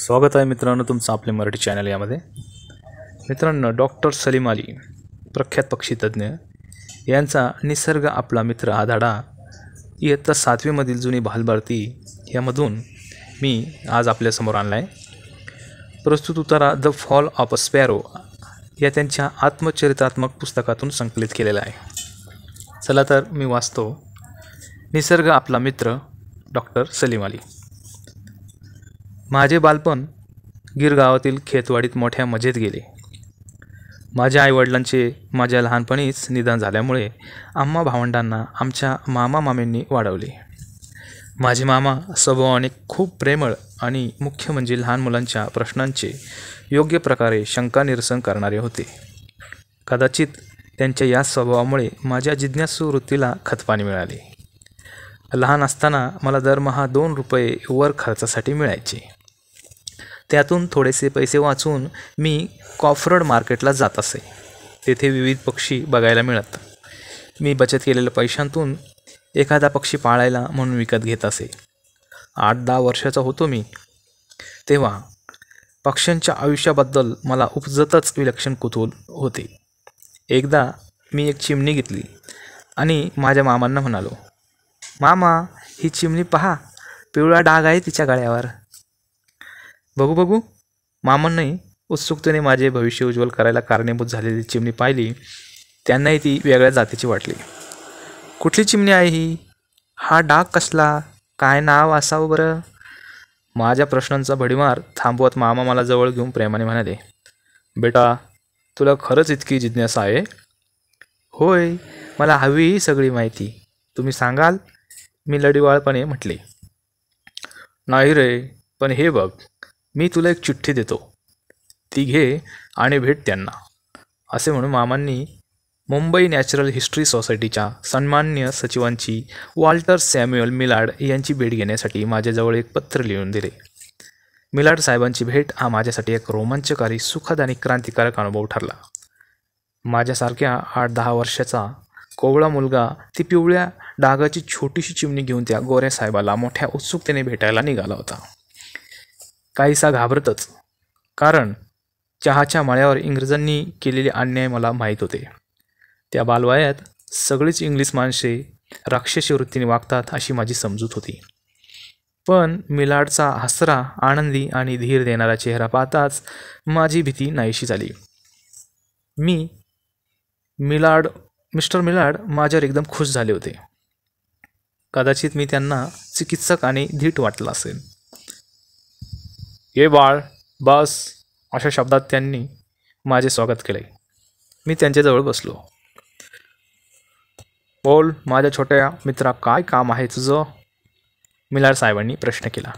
स्वागत आहे मित्रांनो तुमचं आपले मराठी चॅनल यामध्ये. मित्रांनो, डॉक्टर सलीम अली, प्रख्यात पक्षीतज्ञ यांचा निसर्ग आपला मित्र हा धडा इयत्ता 7वी मधील जुनी बालभारती यामधून मी आज आपल्यासमोर आणला आहे. प्रस्तुत उतारा the fall of a sparrow या त्यांच्या आत्मचरित्रात्मक पुस्तकातून संकलित केलेला आहे. चला तर मी वाचतो. निसर्ग आपला मित्र, डॉक्टर सलीम अली. माझे बालपण गीर गावातील खेतवाडीत मोठ्या मजेत गेले. माझ्या आईवडिलांचे माझ्या लहानपणीच निधन झाल्यामुळे आम्हा भावंडांना आमच्या मामा मामींनी वाढवले. माझे मामा स्वभावाने खूप प्रेमळ आणि मुख्य म्हणजे लहान मुलांच्या प्रश्नांचे योग्य प्रकारे शंका निरसन करणारे होते. कदाचित त्यांच्या या स्वभावामुळे माझ्या जिज्ञासू वृत्तीला खतपाणी मिळाले. लहान असताना मला दरमहा 2 रुपये वर खर्चासाठी मिळायचे. त्यातून थोडेसे पैसे वाचून मी कॉफरड मार्केटला जात असे. तेथे विविध पक्षी बघायला मिळत. मी बचत केलेल्या पैशांतून एखादा पक्षी पाळायला म्हणून विकत घेत असे. 8-10 वर्षाचा होतो मी तेव्हा पक्ष्यांच्या आयुष्याबद्दल मला उपजतच विलक्षण कुतूहल होते. एकदा मी एक चिमणी घेतली आणि माझ्या मामांना म्हणालो, मामा, ही चिमणी पहा, पिवळा डाग आहे तिच्या गळ्यावर. बघू. मामांनी उत्सुकतेने माझे भविष्य उज्ज्वल करायला कारणीभूत झालेली चिमणी पाहिली. त्यांनाही ती वेगळ्या जातीची वाटली. कुठली चिमणी आहे ही? हा डाग कसला? काय नाव असावं बरं? माझ्या प्रश्नांचा भडीमार थांबवत मामा मला जवळ घेऊन प्रेमाने म्हणाले, बेटा, तुला खरंच इतकी जिज्ञासा आहे? होय, मला हवी ही सगळी माहिती. तुम्ही सांगाल? मी लढीवाळपणे म्हटले. नाही रे, पण हे बघ, मी तुला एक चिठ्ठी देतो, ती घे आणि भेट त्यांना. असे म्हणून मामांनी मुंबई नॅचरल हिस्ट्री सोसायटीच्या सन्माननीय सचिवांची वॉल्टर सॅम्युअल मिलार्ड यांची भेट घेण्यासाठी माझ्याजवळ एक पत्र लिहून दिले. मिलार्ड साहेबांची भेट हा माझ्यासाठी एक रोमांचकारी, सुखद आणि क्रांतिकारक अनुभव ठरला. माझ्यासारख्या 8-10 वर्षाचा कोवळा मुलगा ती पिवळ्या डागाची छोटीशी चिमणी घेऊन त्या गोऱ्या साहेबाला मोठ्या उत्सुकतेने भेटायला निघाला होता. काहीसा घाबरतच, कारण चहाच्या मळ्यावर इंग्रजांनी केलेले अन्याय मला माहीत होते. त्या बालवयात सगळीच इंग्लिश माणसे राक्षसी वृत्तीने वागतात अशी माझी समजूत होती. पण मिलार्डचा हसरा, आनंदी आणि धीर देणारा चेहरा पाहताच माझी भीती नाहीशी झाली. मिस्टर मिलार्ड माझ्यावर एकदम खुश झाले होते. कदाचित मी त्यांना चिकित्सक आणि धीट वाटला असेल. ये बाळ, बस, अशा शब्दात त्यांनी माझे स्वागत केले. मी त्यांच्याजवळ बसलो. बोल माझ्या छोट्या मित्रा, काय काम आहे तुझं? मिलार्ड साहेबांनी प्रश्न केला.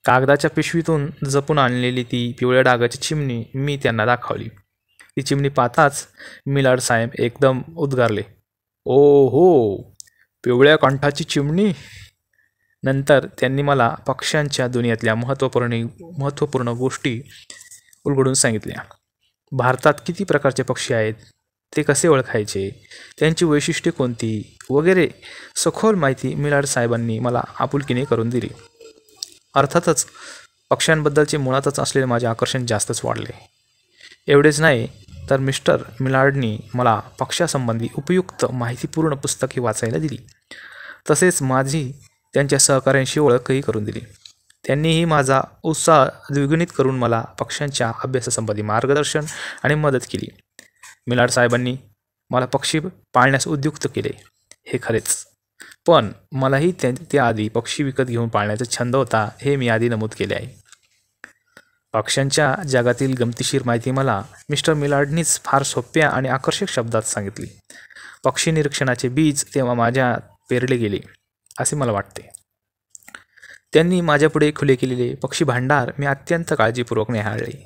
कागदाच्या पिशवीतून जपून आणलेली ती पिवळ्या डागाची चिमणी मी त्यांना दाखवली. ती चिमणी पाहताच मिलार्ड साहेब एकदम उद्गारले, ओ हो, पिवळ्या कंठाची चिमणी. नंतर त्यांनी मला पक्ष्यांच्या दुनियेतल्या महत्त्वपूर्ण गोष्टी उलगडून सांगितल्या. भारतात किती प्रकारचे पक्षी आहेत, ते कसे ओळखायचे, त्यांची वैशिष्ट्ये कोणती वगैरे सखोल माहिती मिलार्ड साहेबांनी मला आपुलकीने करून दिली. अर्थातच पक्ष्यांबद्दलचे मुळातच असलेले माझे आकर्षण जास्तच वाढले. एवढेच नाही तर मिस्टर मिलार्डनी मला पक्ष्यासंबंधी उपयुक्त माहितीपूर्ण पुस्तके वाचायला दिली. तसेच माझी त्यांच्या सहकाऱ्यांशी ओळखही करून दिली. त्यांनीही माझा उत्साह द्विगुणित करून मला पक्ष्यांच्या अभ्यासासंबंधी मार्गदर्शन आणि मदत केली. मिलार्ड साहेबांनी मला पक्षी पाळण्यास उद्युक्त केले, हे खरेच. पण मलाही त्याआधी पक्षी विकत घेऊन पाळण्याचा छंद होता, हे मी आधी नमूद केले आहे. पक्ष्यांच्या जगातील गमतीशीर माहिती मला मिस्टर मिलार्डनीच फार सोप्या आणि आकर्षक शब्दात सांगितली. पक्षी निरीक्षणाचे बीज तेव्हा माझ्यात पेरले गेले असे मला वाटते. त्यांनी माझ्यापुढे खुले केलेले पक्षी भांडार मी अत्यंत काळजीपूर्वक निहाळले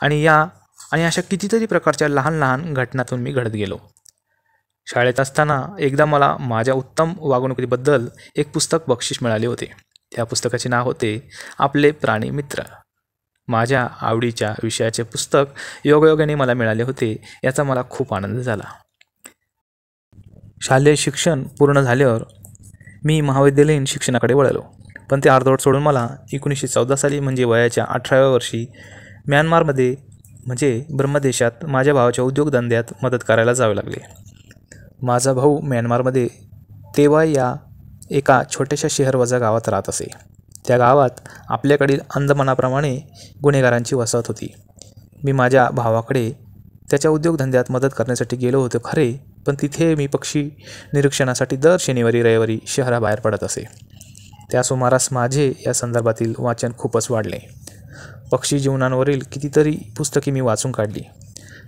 आणि अशा कितीतरी प्रकारच्या लहान लहान घटनांतून मी घडत गेलो. शाळेत असताना एकदा मला माझ्या उत्तम वागणुकीबद्दल एक पुस्तक बक्षीस मिळाले होते. त्या पुस्तकाचे नाव होते आपले प्राणी मित्र. माझ्या आवडीच्या विषयाचे पुस्तक योगायोगाने मला मिळाले होते, याचा मला खूप आनंद झाला. शालेय शिक्षण पूर्ण झाल्यावर मी महाविद्यालयीन शिक्षणाकडे वळलो. पण ते अर्धवट सोडून मला 1914 साली म्हणजे वयाच्या 18व्या वर्षी म्यानमारमध्ये म्हणजे ब्रह्मदेशात माझ्या भावाच्या उद्योगधंद्यात मदत करायला जावे लागले. माझा भाऊ म्यानमारमध्ये तेव्हा या एका छोट्याशा शहरवजा गावात राहत असे. त्या गावात आपल्याकडील अंदमानाप्रमाणे गुन्हेगारांची वसाहत होती. मी माझ्या भावाकडे त्याच्या उद्योगधंद्यात मदत करण्यासाठी गेलो होतो खरे, पण तिथे मी पक्षी निरीक्षणासाठी दर शनिवारी रविवारी शहराबाहेर पडत असे. त्या सुमारास माझे या संदर्भातील वाचन खूपच वाढले. पक्षी जीवनावरील कितीतरी पुस्तके मी वाचून काढली.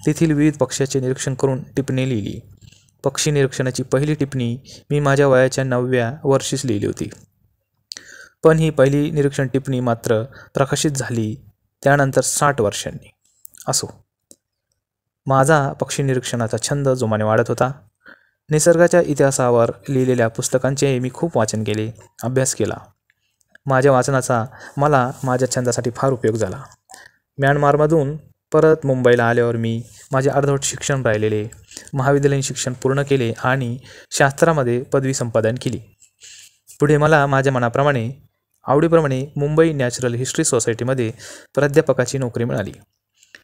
तेथील विविध पक्ष्याचे निरीक्षण करून टिपणे लिहिली. पक्षी निरीक्षणाची पहिली टिप्पणी मी माझ्या वयाच्या 9व्या वर्षीच लिहिली होती. पण ही पहिली निरीक्षण टिप्पणी मात्र प्रकाशित झाली त्यानंतर 60 वर्षांनी. असो, माझा पक्षी निरीक्षणाचा छंद जोमाने वाढत होता. निसर्गाच्या इतिहासावर लिहिलेल्या पुस्तकांचे मी खूप वाचन केले, अभ्यास केला. माझ्या वाचनाचा मला माझ्या छंदासाठी फार उपयोग झाला. म्यानमारमधून परत मुंबईला आल्यावर मी माझे अर्धवट शिक्षण राहिलेले महाविद्यालयीन शिक्षण पूर्ण केले आणि शास्त्रामध्ये पदवी संपादन केली. पुढे मला माझ्या मनाप्रमाणे आवडीप्रमाणे मुंबई नॅचरल हिस्ट्री सोसायटीमध्ये प्राध्यापकाची नोकरी मिळाली.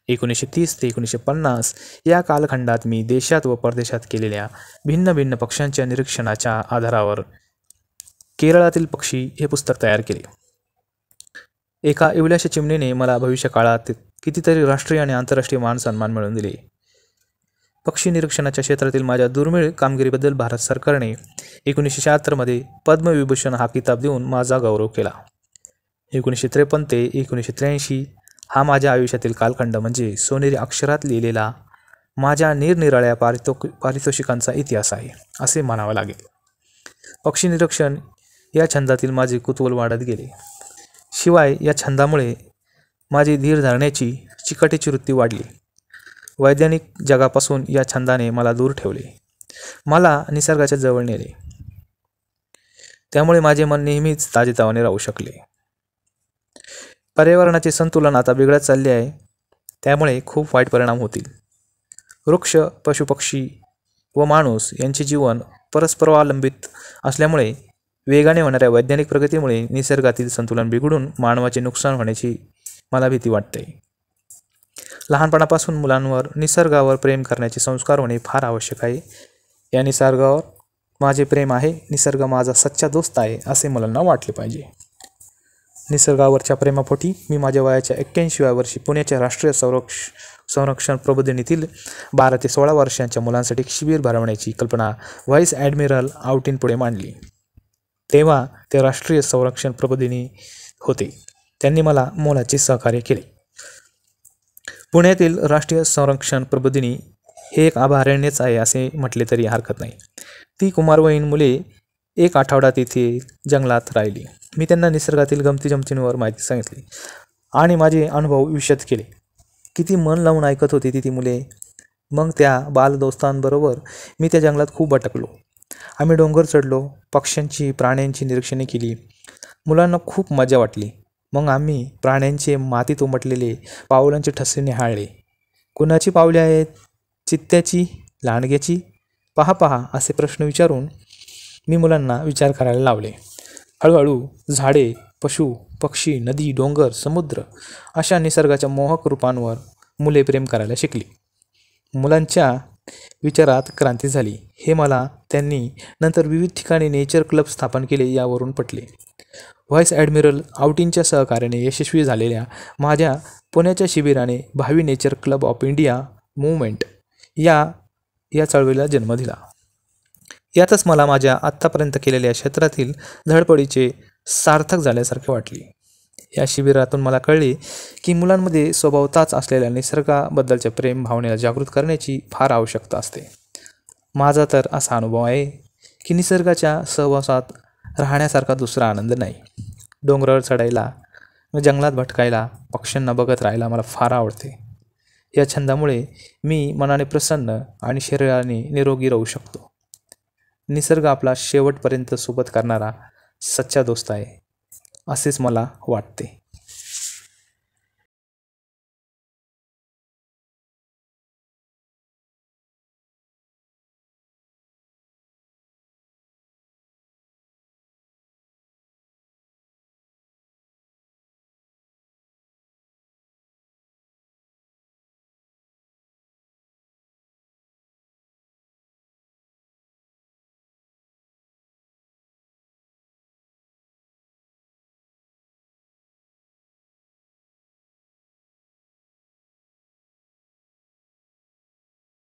1930 ते 1950 या कालखंडात मी देशात व परदेशात केलेल्या भिन्न भिन्न पक्ष्यांच्या निरीक्षणाच्या आधारावर केरळातील पक्षी हे पुस्तक तयार केले. एका इवल्याशा चिमणीने मला भविष्यकाळात कितीतरी राष्ट्रीय आणि आंतरराष्ट्रीय मान सन्मान मिळवून दिले. पक्षी निरीक्षणाच्या क्षेत्रातील माझ्या दुर्मिळ कामगिरीबद्दल भारत सरकारने 1976 मध्ये पद्मविभूषण हा किताब देऊन माझा गौरव केला. 1953 ते 1983 हा माझ्या आयुष्यातील कालखंड म्हणजे सोनेरी अक्षरात लिहिलेला माझ्या निरनिराळ्या पारितोषिकांचा इतिहास आहे असे म्हणावं लागेल. पक्षी निरीक्षण या छंदातील माझे कुतूहल वाढत गेले. शिवाय या छंदामुळे माझी धीर धरण्याची चिकाटीची वृत्ती वाढली. वैज्ञानिक जगापासून या छंदाने मला दूर ठेवले, मला निसर्गाच्या जवळ नेले. त्यामुळे माझे मन नेहमीच ताजेतवाने राहू शकले. पर्यावरणाचे संतुलन आता बिघडत चालले आहे, त्यामुळे खूप वाईट परिणाम होतील. वृक्ष, पशुपक्षी व माणूस यांचे जीवन परस्परावलंबित असल्यामुळे वेगाने होणाऱ्या वैज्ञानिक प्रगतीमुळे निसर्गातील संतुलन बिघडून मानवाचे नुकसान होण्याची मला भीती वाटते. लहानपणापासून मुलांवर निसर्गावर प्रेम करण्याचे संस्कार होणे फार आवश्यक आहे. या निसर्गावर माझे प्रेम आहे, निसर्ग माझा सच्चा दोस्त आहे असे मुलांना वाटले पाहिजे. निसर्गावरच्या प्रेमापोटी मी माझ्या वयाच्या 81व्या वर्षी पुण्याच्या राष्ट्रीय संरक्षण प्रबोधिनीतील 12 ते 16 वर्षांच्या मुलांसाठी शिबिर भरवण्याची कल्पना व्हाईस ॲडमिरल आउटींपुढे मांडली. तेव्हा ते राष्ट्रीय संरक्षण प्रबोधिनी होते. त्यांनी मला मोलाचे सहकार्य केले. पुण्यातील राष्ट्रीय संरक्षण प्रबोधिनी हे एक अभयारण्यच आहे असे म्हटले तरी हरकत नाही. ती कुमारवयीन मुले एक आठवडा तिथे जंगलात राहिली. मी त्यांना निसर्गातील गमतीजमतींवर माहिती सांगितली आणि माझे अनुभव विशद केले. किती मन लावून ऐकत होती ती मुले. मग त्या बालदोस्तांबरोबर मी त्या जंगलात खूप भटकलो. आम्ही डोंगर चढलो, पक्ष्यांची प्राण्यांची निरीक्षणे केली. मुलांना खूप मजा वाटली. मग आम्ही प्राण्यांचे मातीत उमटलेले पावलांचे ठसे निहाळले. कुणाची पावले आहेत? चित्त्याची, लांडग्याची? पहा पहा असे प्रश्न विचारून मी मुलांना विचार करायला लावले. हळूहळू झाडे, पशु, पक्षी, नदी, डोंगर, समुद्र अशा निसर्गाच्या मोहक रूपांवर मुले प्रेम करायला शिकली. मुलांच्या विचारात क्रांती झाली हे मला त्यांनी नंतर विविध ठिकाणी नेचर क्लब स्थापन केले यावरून पटले. व्हाईस ॲडमिरल आउटींच्या सहकार्याने यशस्वी झालेल्या माझ्या पुण्याच्या शिबिराने भावी nature club of India movement या चळवळीला जन्म दिला. यातच मला माझ्या आत्तापर्यंत केलेल्या क्षेत्रातील धडपडीचे सार्थक झाल्यासारखे वाटले. या शिबिरातून मला कळले की मुलांमध्ये स्वभावताच असलेल्या निसर्गाबद्दलच्या प्रेम भावनेला जागृत करण्याची फार आवश्यकता असते. माझा तर असा अनुभव आहे की निसर्गाच्या सहवासात राहण्यासारखा दुसरा आनंद नाही. डोंगरावर चढायला, जंगलात भटकायला, पक्ष्यांना बघत राहायला मला फार आवडते. या छंदामुळे मी मनाने प्रसन्न आणि शरीराने निरोगी राहू शकतो. निसर्ग आपला शेवटपर्यंत सोबत करणारा सच्चा दोस्त आहे असेच मला वाटते.